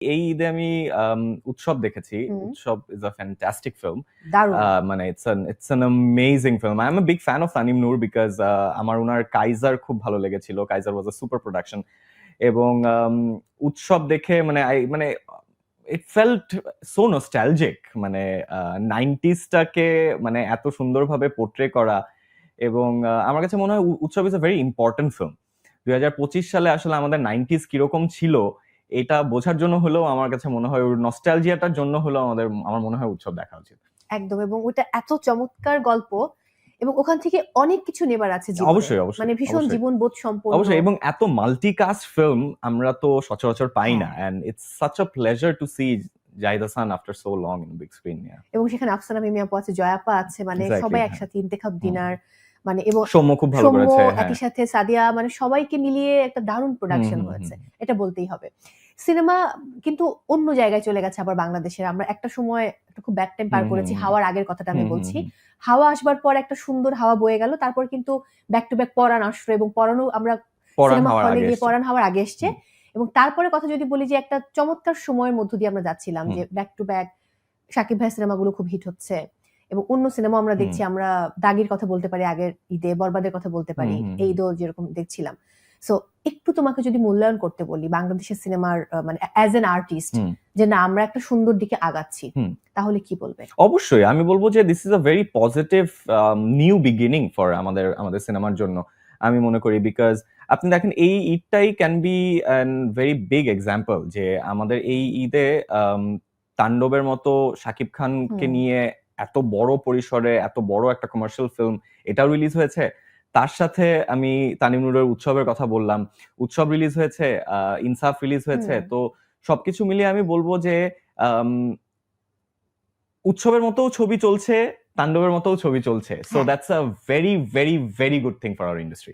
এই ঈদে আমি উৎসব দেখেছি। হুম। উৎসব ইজ আ ফ্যান্টাস্টিক ফিল্ম। দারুণ। মানে it's an amazing film. I am a big fan of Tanim Noor because আমার উনার কাইজার খুব ভালো লেগেছিল। Kaiser was a super production. এবং উৎসব দেখে মানে ইট ফেল্ট সো নস্টালজিক। মানে 90s টাকে মানে এত সুন্দরভাবে পোর্ট্রে করা। এবং আমার কাছে মনে হয় উৎসব is a very important film. 2025 সালে আসলে আমাদের 90s কিরকম ছিল এটা বোঝার জন্য হলেও আমার কাছে মনে হয় ওর নস্টালজিয়াটার জন্য হলেও আমার মনে হয় উৎসব দেখা উচিত। একদম, এবং ওটা এত চমৎকার গল্প এবং ওখান থেকে অনেক কিছু নেবার আছে জীবনে। অবশ্যই, অবশ্যই, মানে ভীষণ অবশ্যই। জীবনবোধ সম্পন্ন। অবশ্যই, এবং এত মাল্টিকাস্ট ফিল্ম আমরা তো সচরাচর পাই না। হ্যাঁ। And it's such a pleasure to see Zahid Hasan after so long in big screen. এবং সেখানে আফসানা মিমি আপু আছে, জয়া আপা আছে, মানে এক্স্যাক্টলি, সবাই হ্যাঁ। একসাথে ইন্তেখাব হুম। ডিনার, মানে এবং সৌম্য খুব ভালো সৌম্য করেছে, হ্যাঁ। একই সাথে সাদিয়া, মানে সবাইকে মিলিয়ে একটা দারুণ হুম, প্রোডাকশন হুম, হয়েছে, হুম। এটা বলতেই হবে। সিনেমা কিন্তু অন্য জায়গায় চলে গেছে আবার বাংলাদেশের। আমরা একটা সময় একটা খুব ব্যাড টাইম পার হুম, হুম, করেছি। হুম। হাওয়ার আগের কথাটা আমি হুম, হুম, বলছি। হুম। হাওয়া আসবার পর একটা সুন্দর হাওয়া বয়ে গেল, তারপর কিন্তু ব্যাক টু ব্যাক পরাণ আসলো, এবং পরাণও আমরা পরান সিনেমা হওয়ার হলে আগে গিয়ে এসছে। পরাণ হওয়ার আগে এসছে। হুম, এবং তারপরে কথা যদি বলি যে একটা চমৎকার সময়ের মধ্য দিয়ে আমরা যাচ্ছিলাম, হুম, যে ব্যাক টু ব্যাক শাকিব ভাইয়ের সিনেমাগুলো খুব হিট হচ্ছে, এবং অন্য সিনেমা আমরা হুম, দেখছি। আমরা দাগির কথা বলতে পারি আগের ঈদে, বরবাদের কথা বলতে হুম, পারি, হুম, এই হুম। ঈদও যেরকম দেখছিলাম। সো একটু তোমাকে যদি মূল্যায়ন করতে বলি বাংলাদেশের সিনেমার মানে অ্যাজ এন আর্টিস্ট, হুম, যে না আমরা একটা সুন্দর দিকে আগাচ্ছি, হুম। তাহলে কি বলবে? অবশ্যই আমি বলব যে this is a very positive new beginning for আমাদের সিনেমার জন্য। আমি মনে করি বিকজ আপনি দেখেন এই ঈদটাই can be an very big example যে আমাদের এই ঈদে তাণ্ডবের মতো শাকিব খানকে হুম। নিয়ে এত বড় পরিসরে এত বড় একটা কমার্শিয়াল ফিল্ম এটাও রিলিজ হয়েছে। তার সাথে আমি তানিম নূরের উৎসবের কথা বললাম। উৎসব রিলিজ হয়েছে, ইনসাফ রিলিজ হয়েছে। হুম। তো সবকিছু মিলিয়ে আমি বলব যে আম উৎসবের মতোও ছবি চলছে, তাণ্ডবের মতোও ছবি চলছে। সো হ্যাঁ। That's a very, very, very good thing for our industry.